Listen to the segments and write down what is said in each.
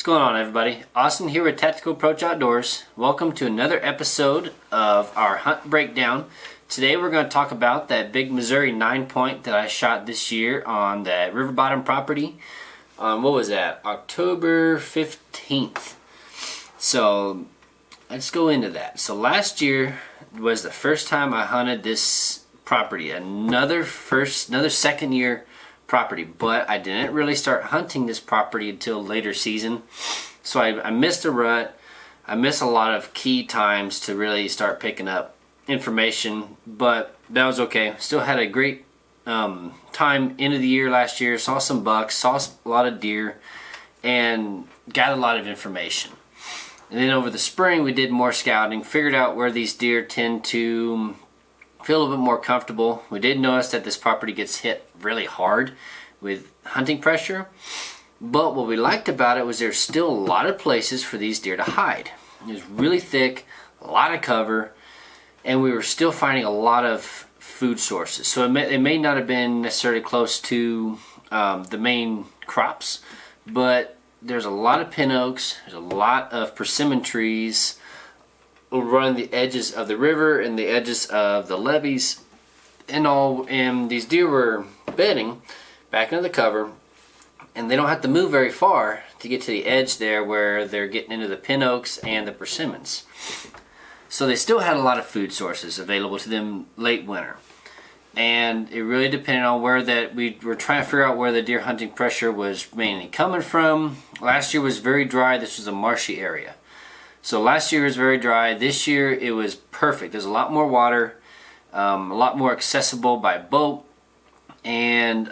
going on, everybody? Austin here with Tactical Approach Outdoors. Welcome to another episode of our hunt breakdown. Today we're going to talk about that big Missouri 9-point that I shot this year on that river bottom property on, what was that, October 15th. So let's go into that. So last year was the first time I hunted this property, another second year property, but I didn't really start hunting this property until later season. So I missed a rut. I missed a lot of key times to really start picking up information, but that was okay. Still had a great time end of the year last year. Saw some bucks, saw a lot of deer, and got a lot of information. And then over the spring we did more scouting, figured out where these deer tend to feel a little bit more comfortable. We did notice that this property gets hit really hard with hunting pressure, but what we liked about it was there's still a lot of places for these deer to hide. It was really thick, a lot of cover, and we were still finding a lot of food sources. So it may not have been necessarily close to the main crops, but there's a lot of pin oaks, there's a lot of persimmon trees running the edges of the river and the edges of the levees and all, and these deer were bedding back into the cover, and they don't have to move very far to get to the edge there where they're getting into the pin oaks and the persimmons. So they still had a lot of food sources available to them late winter, and it really depended on where that we were trying to figure out where the deer hunting pressure was mainly coming from. Last year was very dry. This was a marshy area. So last year was very dry. This year it was perfect. There's a lot more water, a lot more accessible by boat, and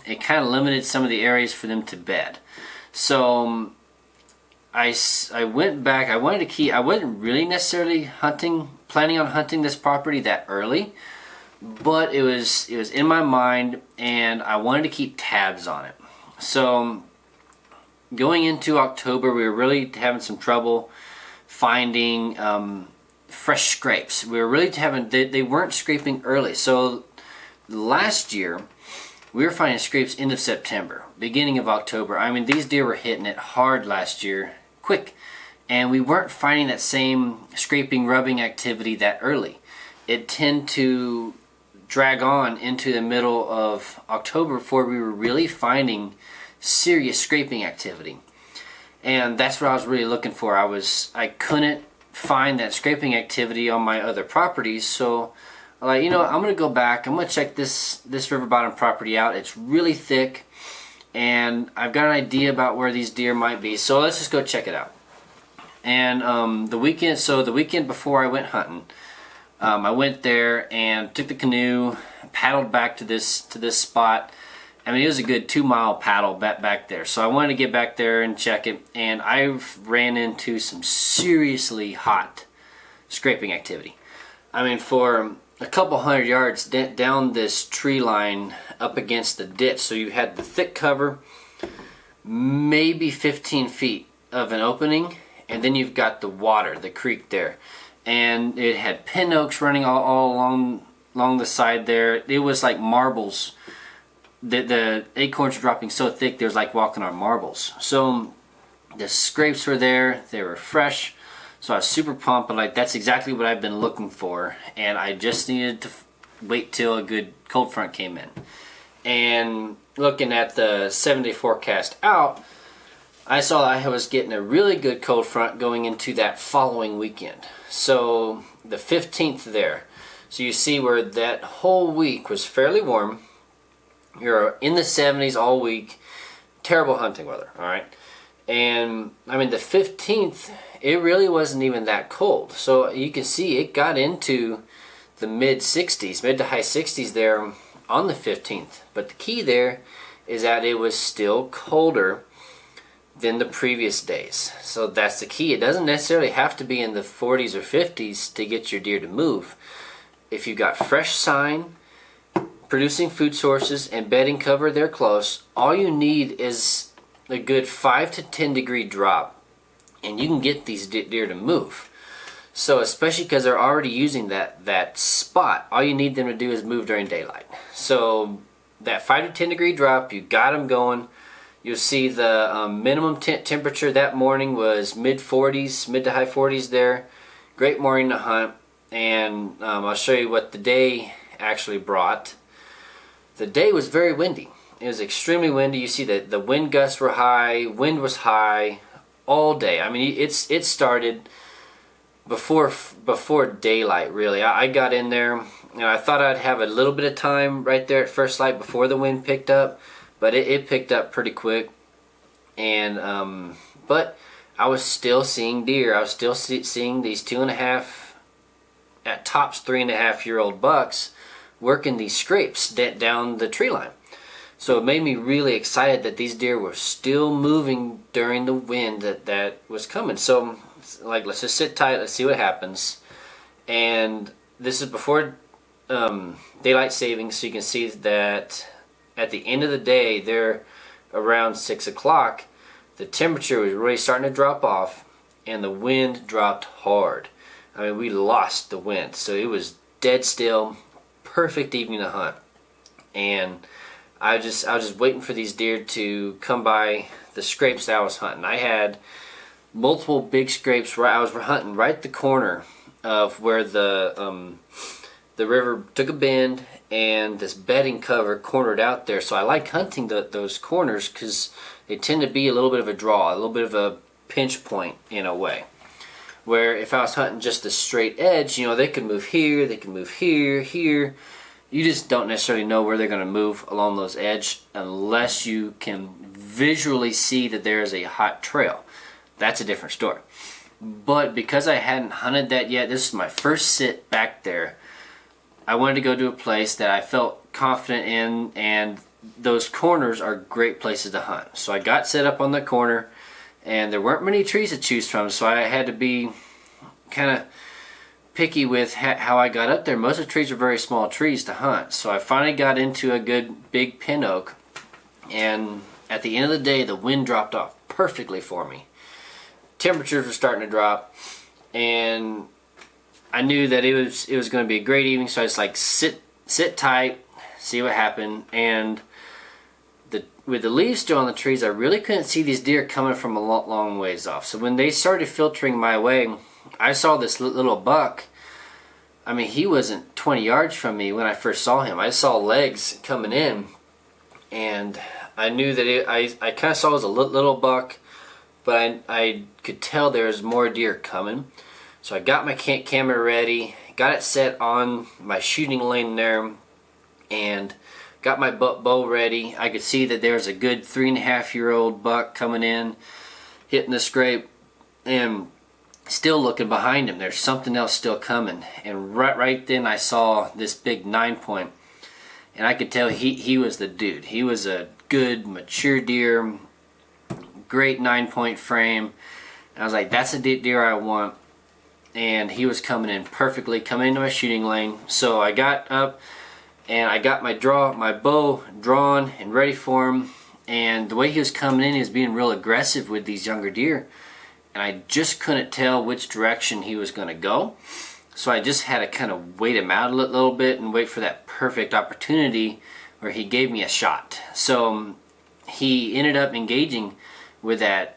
it kind of limited some of the areas for them to bed. So I went back. I wasn't really necessarily planning on hunting this property that early, but it was in my mind, and I wanted to keep tabs on it. So going into October, we were really having some trouble finding fresh scrapes. We were really they weren't scraping early. So last year we were finding scrapes end of September, beginning of October. I mean, these deer were hitting it hard last year, quick, and we weren't finding that same scraping, rubbing activity that early. It tended to drag on into the middle of October before we were really finding serious scraping activity. And that's what I was really looking for. I couldn't find that scraping activity on my other properties, so I'm gonna go back. I'm gonna check this river bottom property out. It's really thick, and I've got an idea about where these deer might be. So let's just go check it out. And the weekend before I went hunting, I went there and took the canoe, paddled back to this spot. I mean, it was a good 2-mile paddle back there. So I wanted to get back there and check it, and I ran into some seriously hot scraping activity. I mean, for a couple hundred yards down this tree line up against the ditch. So you had the thick cover, maybe 15 feet of an opening, and then you've got the water, the creek there. And it had pin oaks running all along the side there. It was like marbles. The acorns were dropping so thick, there was like walking on marbles. So the scrapes were there, they were fresh. So I was super pumped, and that's exactly what I've been looking for. And I just needed to wait till a good cold front came in. And looking at the 7-day forecast out, I saw that I was getting a really good cold front going into that following weekend. So the 15th there. So you see where that whole week was fairly warm. You're in the 70s all week. Terrible hunting weather, all right? And I mean, the 15th, it really wasn't even that cold. So you can see it got into the mid to high 60s there on the 15th. But the key there is that it was still colder than the previous days. So that's the key. It doesn't necessarily have to be in the 40s or 50s to get your deer to move. If you've got fresh sign, producing food sources, and bedding cover, they're close. All you need is a good 5 to 10 degree drop, and you can get these deer to move. So especially because they're already using that spot, all you need them to do is move during daylight. So that 5 to 10 degree drop, you got them going. You'll see the minimum temperature that morning was mid 40s, mid to high 40s there. Great morning to hunt. And I'll show you what the day actually brought. The day was very windy. It was extremely windy. You see that the wind gusts were high, wind was high all day. I mean, it started before daylight, really. I got in there, and I thought I'd have a little bit of time right there at first light before the wind picked up, but it picked up pretty quick. And but I was still seeing deer. I was still seeing these 2.5, at tops 3.5-year-old bucks working these scrapes down the tree line. So it made me really excited that these deer were still moving during the wind that was coming. So, like, let's just sit tight, let's see what happens. And this is before daylight savings, so you can see that at the end of the day, there around 6 o'clock, the temperature was really starting to drop off, and the wind dropped hard. I mean, we lost the wind, so it was dead still. Perfect evening to hunt. And I was just waiting for these deer to come by the scrapes that I was hunting. I had multiple big scrapes. I was hunting right at the corner of where the river took a bend, and this bedding cover cornered out there. So I like hunting those corners because they tend to be a little bit of a draw, a little bit of a pinch point in a way. Where if I was hunting just the straight edge, you know, they could move here, they could move here, here. You just don't necessarily know where they're going to move along those edges unless you can visually see that there is a hot trail. That's a different story. But because I hadn't hunted that yet, this is my first sit back there. I wanted to go to a place that I felt confident in, and those corners are great places to hunt. So I got set up on the corner, and there weren't many trees to choose from, so I had to be kind of picky with how I got up there. Most of the trees are very small trees to hunt, so I finally got into a good big pin oak, and at the end of the day, the wind dropped off perfectly for me. Temperatures were starting to drop, and I knew that it was going to be a great evening, so I just like sit tight, see what happened. And with the leaves still on the trees, I really couldn't see these deer coming from a long ways off. So when they started filtering my way, I saw this little buck. I mean, he wasn't 20 yards from me when I first saw him. I saw legs coming in, and I knew that I kind of saw it was a little buck, but I could tell there was more deer coming. So I got my camera ready, got it set on my shooting lane there, and got my bow ready. I could see that there was a good 3.5-year-old buck coming in, hitting the scrape, and still looking behind him. There's something else still coming. And right then I saw this big 9-point, and I could tell he was the dude. He was a good mature deer, great 9-point frame. And I was like, that's a deer I want. And he was coming in perfectly, coming into my shooting lane. So I got up and I got my bow drawn and ready for him. And the way he was coming in, he was being real aggressive with these younger deer. And I just couldn't tell which direction he was going to go. So I just had to kind of wait him out a little bit and wait for that perfect opportunity where he gave me a shot. So he ended up engaging with that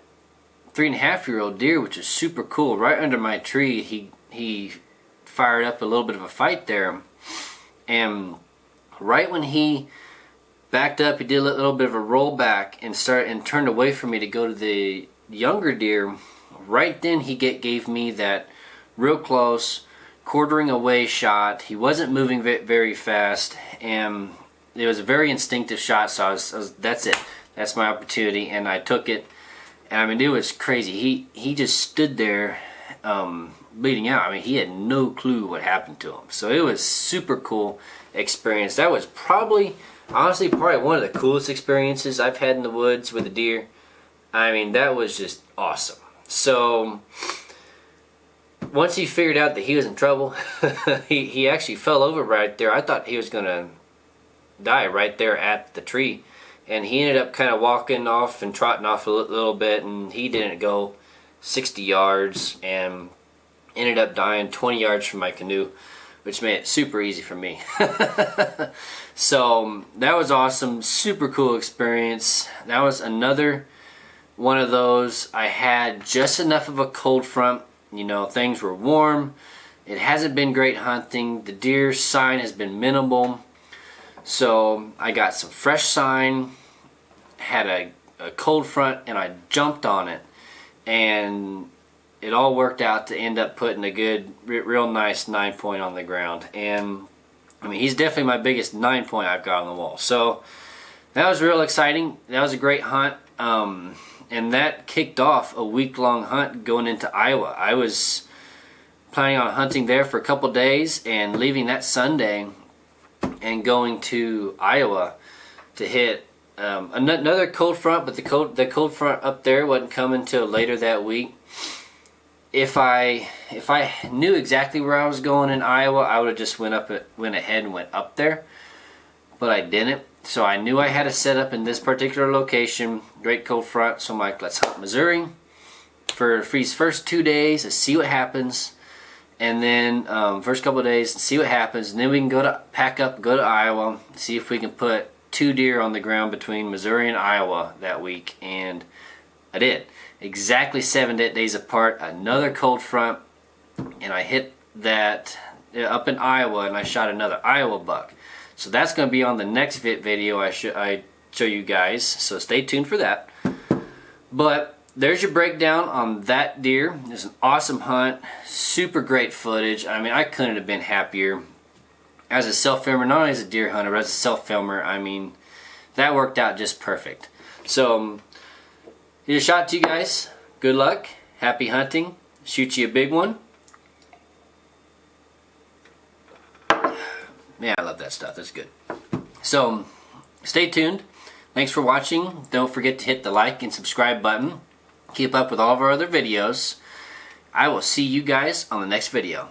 3.5-year-old deer, which is super cool. Right under my tree, he fired up a little bit of a fight there. And right when he backed up, he did a little bit of a rollback and turned away from me to go to the younger deer. Right then he gave me that real close, quartering away shot. He wasn't moving very fast, and it was a very instinctive shot, so that's it. That's my opportunity, and I took it. And I mean, it was crazy. He just stood there bleeding out. I mean, he had no clue what happened to him. So it was super cool experience. That was honestly probably one of the coolest experiences I've had in the woods with a deer. I mean, that was just awesome. So once he figured out that he was in trouble, he actually fell over right there. I thought he was going to die right there at the tree. And he ended up kind of walking off and trotting off a little bit, and he didn't go 60 yards and ended up dying 20 yards from my canoe. which made it super easy for me. So that was awesome, super cool experience. That was another one of those. I had just enough of a cold front, you know, things were warm. It hasn't been great hunting. The deer sign has been minimal. So I got some fresh sign, had a cold front, and I jumped on it. And it all worked out to end up putting a good, real nice 9-point on the ground. And I mean, he's definitely my biggest 9-point I've got on the wall. So that was real exciting. That was a great hunt. And that kicked off a week-long hunt going into Iowa. I was planning on hunting there for a couple days and leaving that Sunday and going to Iowa to hit another cold front, but the cold front up there wasn't coming till later that week. If I knew exactly where I was going in Iowa, I would have just went ahead and went up there, but I didn't. So I knew I had to set up in this particular location, great cold front. So I'm like, let's hunt Missouri for these first 2 days and see what happens, and then first couple of days and see what happens, and then we can pack up, go to Iowa, see if we can put 2 deer on the ground between Missouri and Iowa that week. And I did. Exactly 7 days apart, another cold front, and I hit that up in Iowa, and I shot another Iowa buck. So that's going to be on the next video I show you guys, so stay tuned for that. But there's your breakdown on that deer. It's an awesome hunt, super great footage. I mean, I couldn't have been happier. As a self-filmer, not only as a deer hunter, but as a self-filmer, I mean, that worked out just perfect. So, here's a shot to you guys. Good luck, happy hunting, shoot you a big one. Man, I love that stuff. That's good. So, stay tuned. Thanks for watching. Don't forget to hit the like and subscribe button. Keep up with all of our other videos. I will see you guys on the next video.